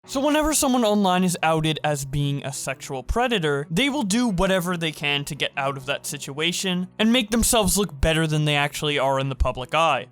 So whenever someone online is outed as being a sexual predator, they will do whatever they can to get out of that situation and make themselves look better than they actually are in the public eye.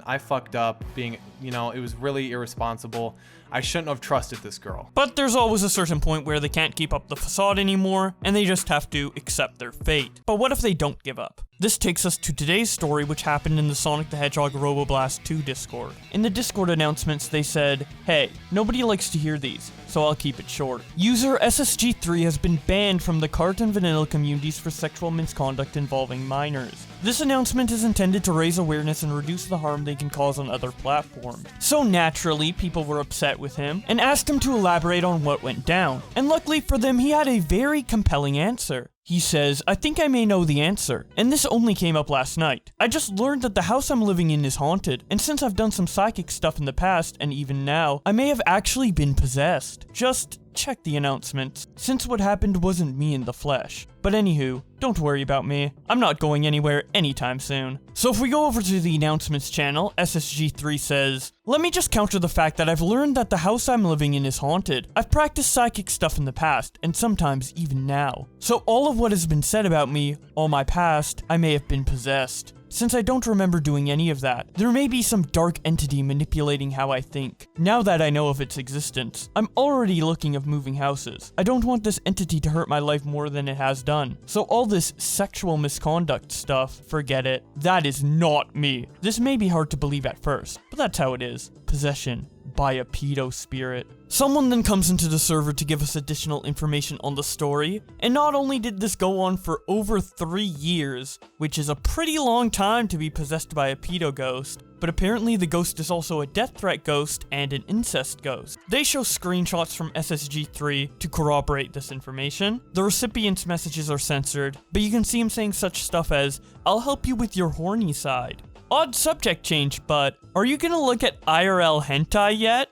I fucked up being, it was really irresponsible. I shouldn't have trusted this girl. But there's always a certain point where they can't keep up the facade anymore, and they just have to accept their fate. But what if they don't give up? This takes us to today's story, which happened in the Sonic the Hedgehog Roboblast 2 Discord. In the Discord announcements, they said, "Hey, nobody likes to hear these, so I'll keep it short. User SSG3 has been banned from the Cart and Vanilla communities for sexual misconduct involving minors. This announcement is intended to raise awareness and reduce the harm they can cause on other platforms." So naturally, people were upset with him and asked him to elaborate on what went down. And luckily for them, he had a very compelling answer. He says, "I think I may know the answer, and this only came up last night. I just learned that the house I'm living in is haunted, and since I've done some psychic stuff in the past, and even now, I may have actually been possessed. Just check the announcements, since what happened wasn't me in the flesh. But anywho, don't worry about me. I'm not going anywhere anytime soon." So if we go over to the announcements channel, SSG3 says, "Let me just counter the fact that I've learned that the house I'm living in is haunted. I've practiced psychic stuff in the past, and sometimes even now. So all of what has been said about me, all my past, I may have been possessed. Since I don't remember doing any of that, there may be some dark entity manipulating how I think. Now that I know of its existence, I'm already looking of moving houses. I don't want this entity to hurt my life more than it has done. So all this sexual misconduct stuff, forget it. That is not me. This may be hard to believe at first, but that's how it is. Possession by a PEDO spirit." Someone then comes into the server to give us additional information on the story, and not only did this go on for over 3 years, which is a pretty long time to be possessed by a PEDO ghost, but apparently the ghost is also a death threat ghost and an incest ghost. They show screenshots from SSG3 to corroborate this information. The recipient's messages are censored, but you can see him saying such stuff as, "I'll help you with your horny side." Odd subject change, but are you gonna look at IRL hentai yet?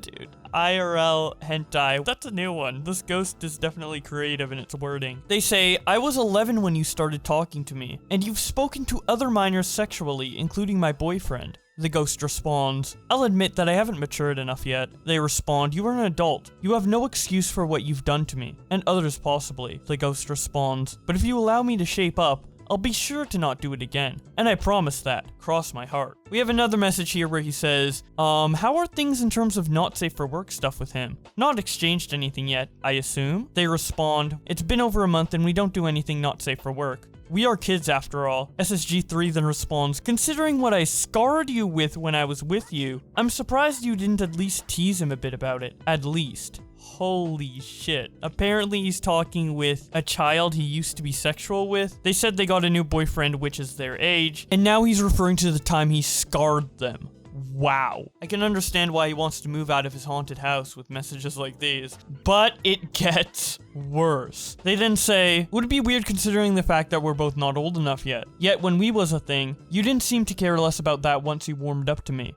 Dude, IRL hentai, that's a new one. This ghost is definitely creative in its wording. They say, "I was 11 when you started talking to me, and you've spoken to other minors sexually, including my boyfriend." The ghost responds, "I'll admit that I haven't matured enough yet." They respond, "You are an adult. You have no excuse for what you've done to me, and others possibly." The ghost responds, "But if you allow me to shape up, I'll be sure to not do it again. And I promise that. Cross my heart." We have another message here where he says, "How are things in terms of not safe for work stuff with him? Not exchanged anything yet, I assume?" They respond, "It's been over a month and we don't do anything not safe for work. We are kids after all." SSG3 then responds, "Considering what I scarred you with when I was with you, I'm surprised you didn't at least tease him a bit about it. At least." Holy shit. Apparently he's talking with a child he used to be sexual with. They said they got a new boyfriend, which is their age, and now he's referring to the time he scarred them. Wow. I can understand why he wants to move out of his haunted house with messages like these, but it gets worse. They then say, "Would it be weird considering the fact that we're both not old enough yet? Yet when we was a thing, you didn't seem to care less about that once you warmed up to me."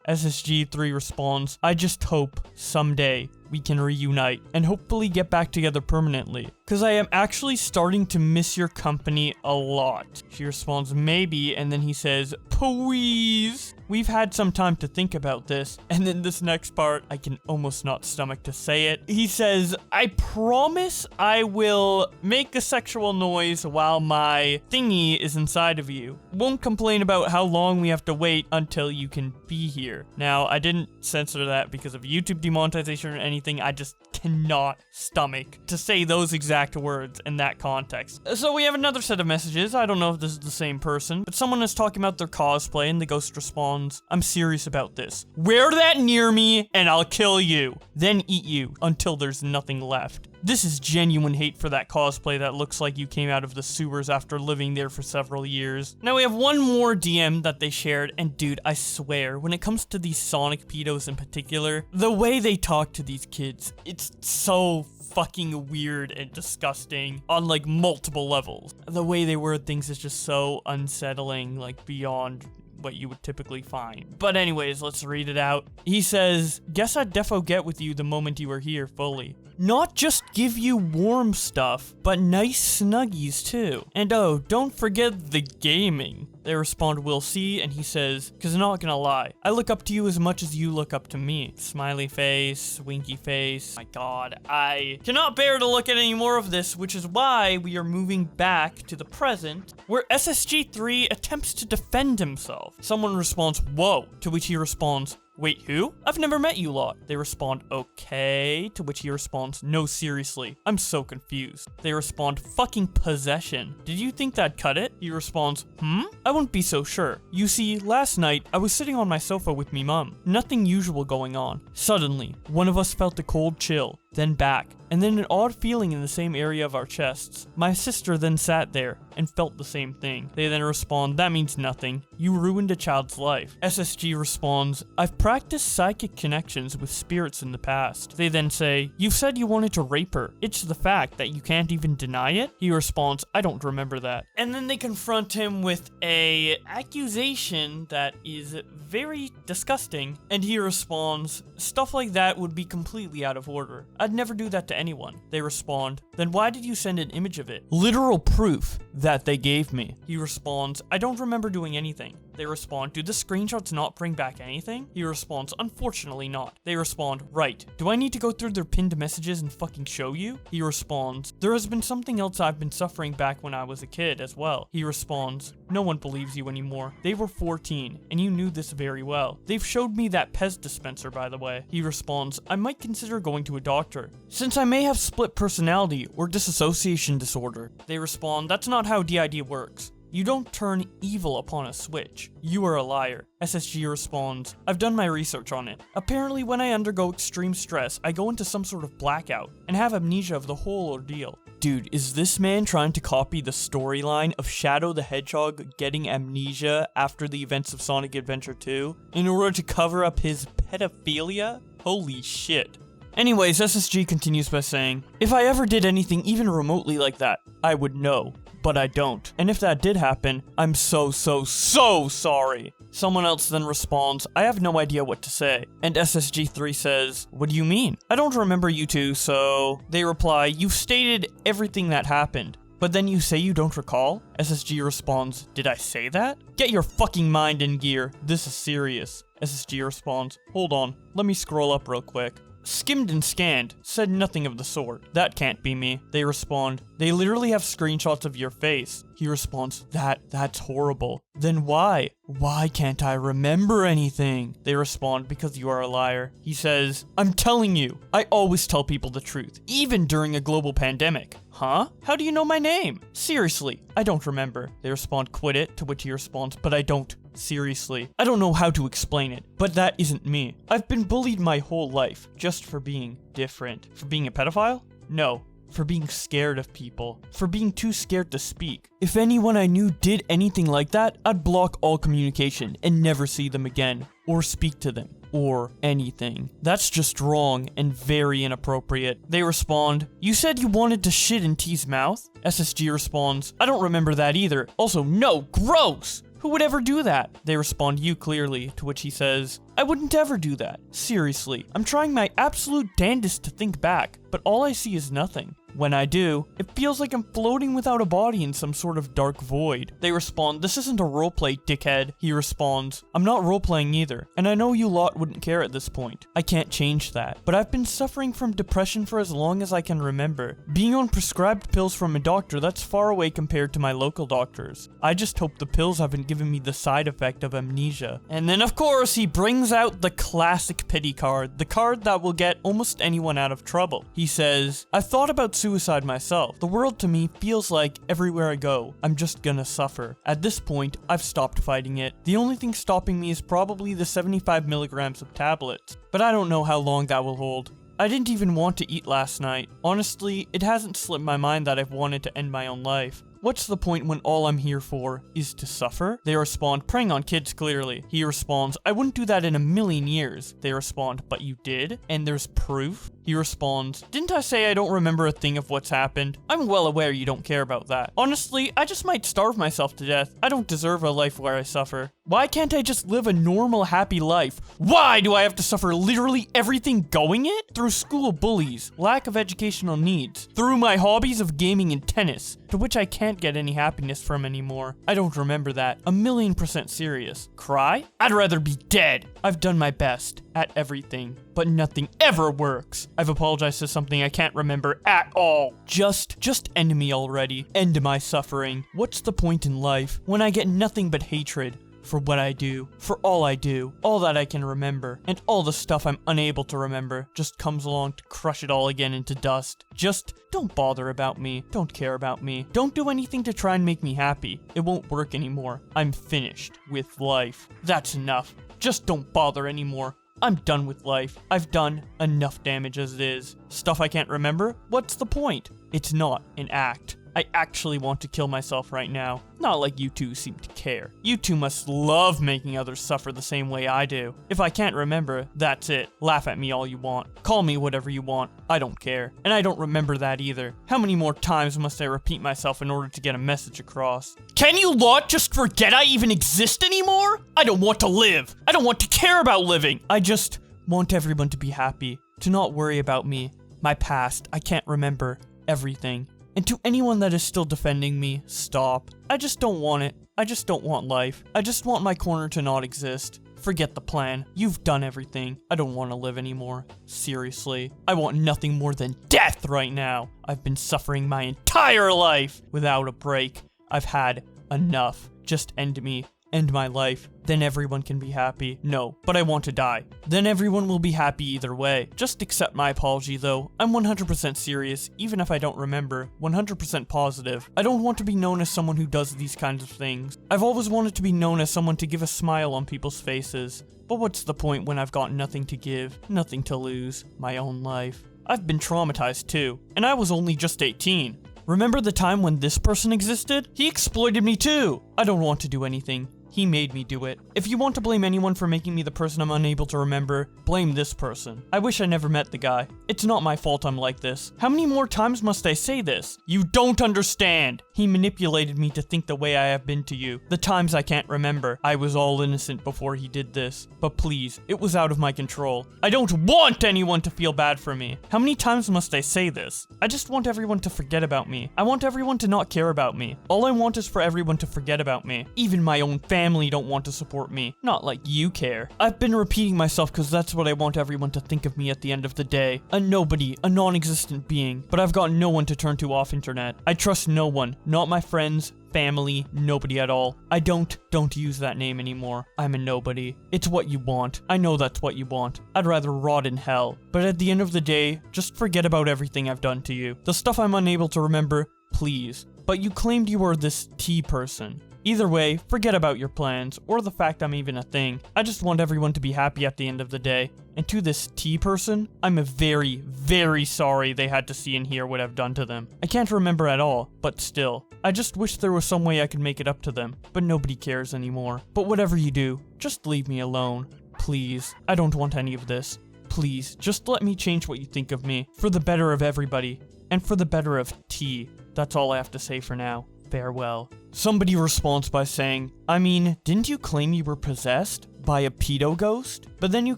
SSG3 responds, "I just hope someday we can reunite and hopefully get back together permanently, cause I am actually starting to miss your company a lot." She responds, "Maybe," and then he says, "Please." We've had some time to think about this, and then this next part, I can almost not stomach to say it. He says, "I promise I will make a sexual noise while my thingy is inside of you. Won't complain about how long we have to wait until you can be here." Now, I didn't censor that because of YouTube demonetization or anything. I just cannot stomach to say those exact words in that context. So we have another set of messages. I don't know if this is the same person, but someone is talking about their cosplay, and the ghost responds, "I'm serious about this. Wear that near me and I'll kill you, then eat you until there's nothing left." This is genuine hate for that cosplay that looks like you came out of the sewers after living there for several years. Now we have one more DM that they shared, and dude, I swear, when it comes to these Sonic pedos in particular, the way they talk to these kids, it's so fucking weird and disgusting on like multiple levels. The way they word things is just so unsettling, like beyond what you would typically find. But anyways, let's read it out. He says, "Guess I'd defo get with you the moment you were here fully. Not just give you warm stuff, but nice snuggies too. And oh, don't forget the gaming. They respond, we'll see, and he says, cause not gonna lie, I look up to you as much as you look up to me. Smiley face, winky face. My god, I cannot bear to look at any more of this, which is why we are moving back to the present, where SSG3 attempts to defend himself. Someone responds, whoa, to which he responds, wait, who? I've never met you lot. They respond, okay, to which he responds, no, seriously, I'm so confused. They respond, fucking possession. Did you think that'd cut it? He responds, I wouldn't be so sure. You see, last night, I was sitting on my sofa with me mum. Nothing usual going on. Suddenly, one of us felt a cold chill, then back, and then an odd feeling in the same area of our chests. My sister then sat there and felt the same thing. They then respond, that means nothing. You ruined a child's life. SSG responds, I've practiced psychic connections with spirits in the past. They then say, you've said you wanted to rape her. It's the fact that you can't even deny it? He responds, I don't remember that. And then they confront him with a accusation that is very disgusting, and he responds, stuff like that would be completely out of order. I'd never do that to anyone. They respond, then why did you send an image of it? Literal proof that they gave me. He responds, I don't remember doing anything. They respond, do the screenshots not bring back anything? He responds, unfortunately not. They respond, right. Do I need to go through their pinned messages and fucking show you? He responds, there has been something else I've been suffering back when I was a kid as well. He responds, no one believes you anymore. They were 14, and you knew this very well. They've showed me that Pez dispenser, by the way. He responds, I might consider going to a doctor, since I may have split personality or dissociation disorder. They respond, that's not how DID works. You don't turn evil upon a switch. You are a liar. SSG responds, I've done my research on it. Apparently when I undergo extreme stress, I go into some sort of blackout and have amnesia of the whole ordeal. Dude, is this man trying to copy the storyline of Shadow the Hedgehog getting amnesia after the events of Sonic Adventure 2 in order to cover up his pedophilia? Holy shit. Anyways, SSG continues by saying, if I ever did anything even remotely like that, I would know, but I don't. And if that did happen, I'm so sorry. Someone else then responds, I have no idea what to say. And SSG3 says, what do you mean? I don't remember you two, so... They reply, you've stated everything that happened. But then you say you don't recall? SSG responds, did I say that? Get your fucking mind in gear. This is serious. SSG responds, hold on, let me scroll up real quick. Skimmed and scanned, said nothing of the sort. That can't be me. They respond, they literally have screenshots of your face. He responds, that's horrible. Then why? Why can't I remember anything? They respond, because you are a liar. He says, I'm telling you, I always tell people the truth, even during a global pandemic. Huh? How do you know my name? Seriously, I don't remember. They respond, quit it, to which he responds, but I don't. Seriously, I don't know how to explain it, but that isn't me. I've been bullied my whole life, just for being different. For being a pedophile? No. For being scared of people. For being too scared to speak. If anyone I knew did anything like that, I'd block all communication and never see them again, or speak to them, or anything. That's just wrong and very inappropriate. They respond, you said you wanted to shit in T's mouth? SSG responds, I don't remember that either. Also, no, gross! Who would ever do that? They respond, you clearly, to which he says, I wouldn't ever do that. Seriously, I'm trying my absolute damnedest to think back, but all I see is nothing. When I do, it feels like I'm floating without a body in some sort of dark void. They respond, this isn't a roleplay, dickhead. He responds, I'm not roleplaying either, and I know you lot wouldn't care at this point. I can't change that, but I've been suffering from depression for as long as I can remember. Being on prescribed pills from a doctor, that's far away compared to my local doctors. I just hope the pills haven't given me the side effect of amnesia. And then of course, he brings out the classic pity card, the card that will get almost anyone out of trouble. He says, I've thought about suicide myself. The world to me feels like everywhere I go, I'm just gonna suffer. At this point, I've stopped fighting it. The only thing stopping me is probably the 75 milligrams of tablets, but I don't know how long that will hold. I didn't even want to eat last night. Honestly, it hasn't slipped my mind that I've wanted to end my own life. What's the point when all I'm here for is to suffer? They respond, preying on kids clearly. He responds, I wouldn't do that in a million years. They respond, but you did? And there's proof? He responds, didn't I say I don't remember a thing of what's happened? I'm well aware you don't care about that. Honestly, I just might starve myself to death. I don't deserve a life where I suffer. Why can't I just live a normal, happy life? Why do I have to suffer literally everything going it? Through school bullies, lack of educational needs, through my hobbies of gaming and tennis, to which I can't get any happiness from anymore. I don't remember that. 1,000,000% serious. Cry? I'd rather be dead. I've done my best at everything, but nothing ever works. I've apologized to something I can't remember at all. Just end me already. End my suffering. What's the point in life when I get nothing but hatred? For what I do, for all I do, all that I can remember, and all the stuff I'm unable to remember just comes along to crush it all again into dust. Just don't bother about me, don't care about me, don't do anything to try and make me happy. It won't work anymore. I'm finished with life. That's enough. Just don't bother anymore. I'm done with life. I've done enough damage as it is. Stuff I can't remember? What's the point? It's not an act. I actually want to kill myself right now. Not like you two seem to care. You two must love making others suffer the same way I do. If I can't remember, that's it. Laugh at me all you want. Call me whatever you want. I don't care. And I don't remember that either. How many more times must I repeat myself in order to get a message across? Can you lot just forget I even exist anymore? I don't want to live. I don't want to care about living. I just want everyone to be happy. To not worry about me. My past. I can't remember everything. And to anyone that is still defending me, stop. I just don't want it. I just don't want life. I just want my corner to not exist. Forget the plan. You've done everything. I don't want to live anymore. Seriously. I want nothing more than death right now. I've been suffering my entire life without a break. I've had enough. Just end me. End my life. Then everyone can be happy. No, but I want to die. Then everyone will be happy either way. Just accept my apology though. I'm 100% serious, even if I don't remember. 100% positive. I don't want to be known as someone who does these kinds of things. I've always wanted to be known as someone to give a smile on people's faces. But what's the point when I've got nothing to give, nothing to lose, my own life? I've been traumatized too, and I was only just 18. Remember the time when this person existed? He exploited me too. I don't want to do anything. He made me do it. If you want to blame anyone for making me the person I'm unable to remember, blame this person. I wish I never met the guy. It's not my fault I'm like this. How many more times must I say this? You don't understand. He manipulated me to think the way I have been to you. The times I can't remember. I was all innocent before he did this. But please, it was out of my control. I don't want anyone to feel bad for me. How many times must I say this? I just want everyone to forget about me. I want everyone to not care about me. All I want is for everyone to forget about me. Even my own family don't want to support me. Not like you care. I've been repeating myself because that's what I want everyone to think of me at the end of the day. A nobody, a non-existent being. But I've got no one to turn to off internet. I trust no one. Not my friends, family, nobody at all. I don't use that name anymore. I'm a nobody. It's what you want. I know that's what you want. I'd rather rot in hell. But at the end of the day, just forget about everything I've done to you. The stuff I'm unable to remember, please. But you claimed you were this T person. Either way, forget about your plans, or the fact I'm even a thing. I just want everyone to be happy at the end of the day. And to this T person, I'm very, very sorry they had to see and hear what I've done to them. I can't remember at all, but still. I just wish there was some way I could make it up to them, but nobody cares anymore. But whatever you do, just leave me alone. Please. I don't want any of this. Please, just let me change what you think of me, for the better of everybody, and for the better of T. That's all I have to say for now. Farewell. Somebody responds by saying, I mean, didn't you claim you were possessed by a PEDO ghost? But then you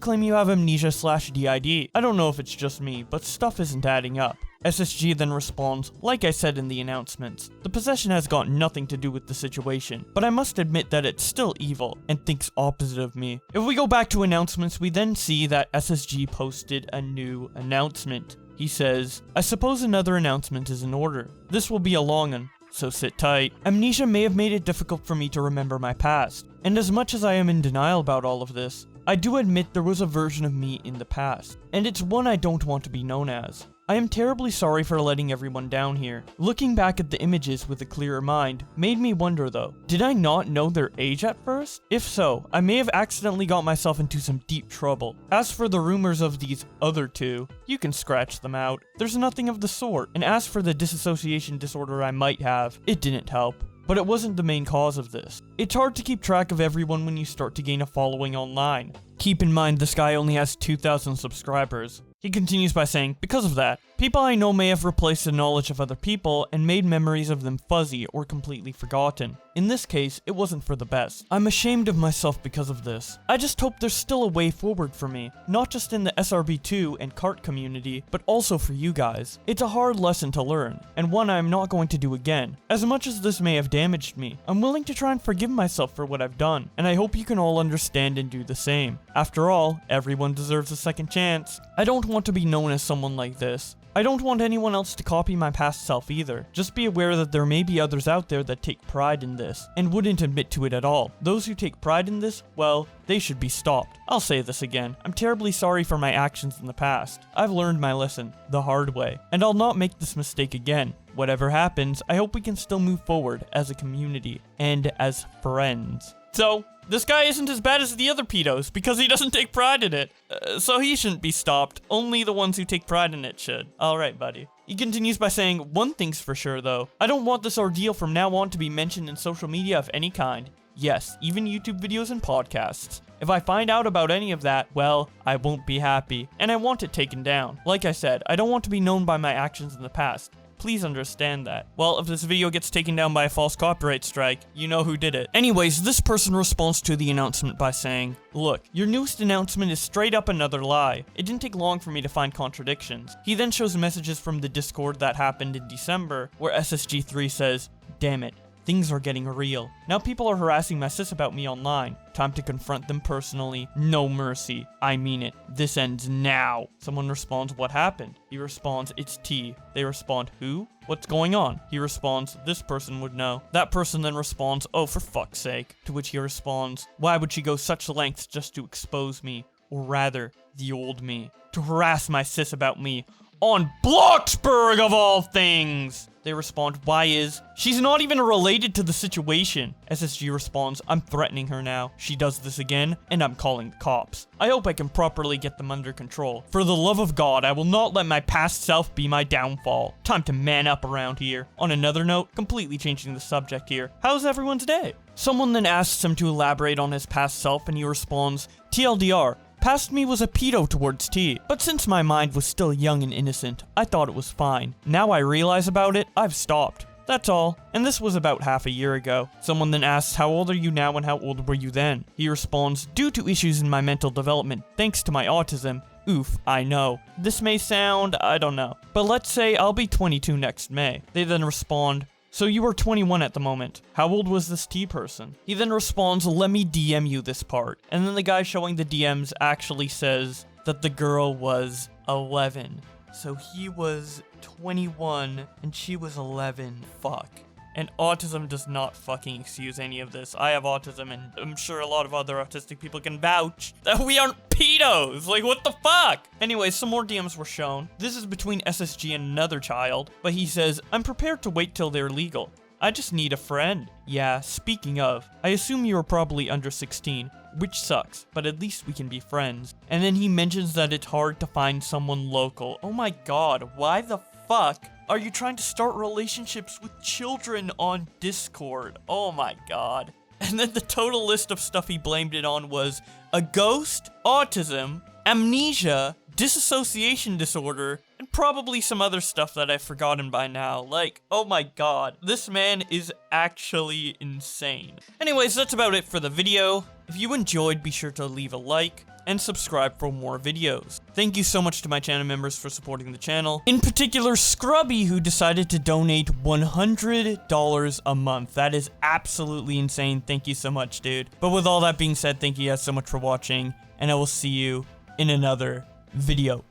claim you have amnesia/DID. I don't know if it's just me, but stuff isn't adding up. SSG then responds, like I said in the announcements, the possession has got nothing to do with the situation, but I must admit that it's still evil, and thinks opposite of me. If we go back to announcements, we then see that SSG posted a new announcement. He says, I suppose another announcement is in order. This will be a long one, so sit tight. Amnesia may have made it difficult for me to remember my past, and as much as I am in denial about all of this, I do admit there was a version of me in the past, and it's one I don't want to be known as. I am terribly sorry for letting everyone down here. Looking back at the images with a clearer mind made me wonder though, did I not know their age at first? If so, I may have accidentally got myself into some deep trouble. As for the rumors of these other two, you can scratch them out. There's nothing of the sort, and as for the dissociation disorder I might have, it didn't help. But it wasn't the main cause of this. It's hard to keep track of everyone when you start to gain a following online. Keep in mind this guy only has 2,000 subscribers. He continues by saying, because of that, people I know may have replaced the knowledge of other people and made memories of them fuzzy or completely forgotten. In this case, it wasn't for the best. I'm ashamed of myself because of this. I just hope there's still a way forward for me, not just in the SRB2 and CART community, but also for you guys. It's a hard lesson to learn, and one I'm not going to do again. As much as this may have damaged me, I'm willing to try and forgive myself for what I've done, and I hope you can all understand and do the same. After all, everyone deserves a second chance. I don't want to be known as someone like this. I don't want anyone else to copy my past self either. Just be aware that there may be others out there that take pride in this, and wouldn't admit to it at all. Those who take pride in this, well, they should be stopped. I'll say this again. I'm terribly sorry for my actions in the past. I've learned my lesson, the hard way, and I'll not make this mistake again. Whatever happens, I hope we can still move forward as a community, and as friends. So, this guy isn't as bad as the other pedos, because he doesn't take pride in it. So he shouldn't be stopped. Only the ones who take pride in it should. Alright, buddy. He continues by saying, one thing's for sure though. I don't want this ordeal from now on to be mentioned in social media of any kind. Yes, even YouTube videos and podcasts. If I find out about any of that, well, I won't be happy. And I want it taken down. Like I said, I don't want to be known by my actions in the past. Please understand that. Well, if this video gets taken down by a false copyright strike, you know who did it. Anyways, this person responds to the announcement by saying, look, your newest announcement is straight up another lie. It didn't take long for me to find contradictions. He then shows messages from the Discord that happened in December, where SSG3 says, damn it. Things are getting real. Now people are harassing my sis about me online. Time to confront them personally. No mercy. I mean it. This ends now. Someone responds, what happened? He responds, it's T. They respond, who? What's going on? He responds, this person would know. That person then responds, oh, for fuck's sake. To which he responds, why would she go such lengths just to expose me? Or rather, the old me. To harass my sis about me. On Bloxburg of all things! They respond, why is? She's not even related to the situation. SSG responds, I'm threatening her now. She does this again, and I'm calling the cops. I hope I can properly get them under control. For the love of God, I will not let my past self be my downfall. Time to man up around here. On another note, completely changing the subject here. How's everyone's day? Someone then asks him to elaborate on his past self, and he responds, TLDR. Past me was a pedo towards T, but since my mind was still young and innocent, I thought it was fine. Now I realize about it, I've stopped. That's all. And this was about half a year ago. Someone then asks, how old are you now and how old were you then? He responds, due to issues in my mental development, thanks to my autism. Oof, I know. This may sound, I don't know. But let's say I'll be 22 next May. They then respond, so you were 21 at the moment. How old was this T person? He then responds, let me DM you this part. And then the guy showing the DMs actually says that the girl was 11. So he was 21 and she was 11. Fuck. And autism does not fucking excuse any of this. I have autism, and I'm sure a lot of other autistic people can vouch that we aren't pedos. Like, what the fuck? Anyways, some more DMs were shown. This is between SSG and another child, but he says, I'm prepared to wait till they're legal. I just need a friend. Yeah, speaking of, I assume you are probably under 16, which sucks, but at least we can be friends. And then he mentions that it's hard to find someone local. Oh my god, why the fuck are you trying to start relationships with children on Discord? Oh my god. And then the total list of stuff he blamed it on was a ghost, autism, amnesia, disassociation disorder, and probably some other stuff that I've forgotten by now. Like, oh my god, this man is actually insane. Anyways, that's about it for the video. If you enjoyed, be sure to leave a like and subscribe for more videos. Thank you so much to my channel members for supporting the channel. In particular, Scrubby, who decided to donate $100 a month. That is absolutely insane. Thank you so much, dude. But with all that being said, thank you guys so much for watching, and I will see you in another video.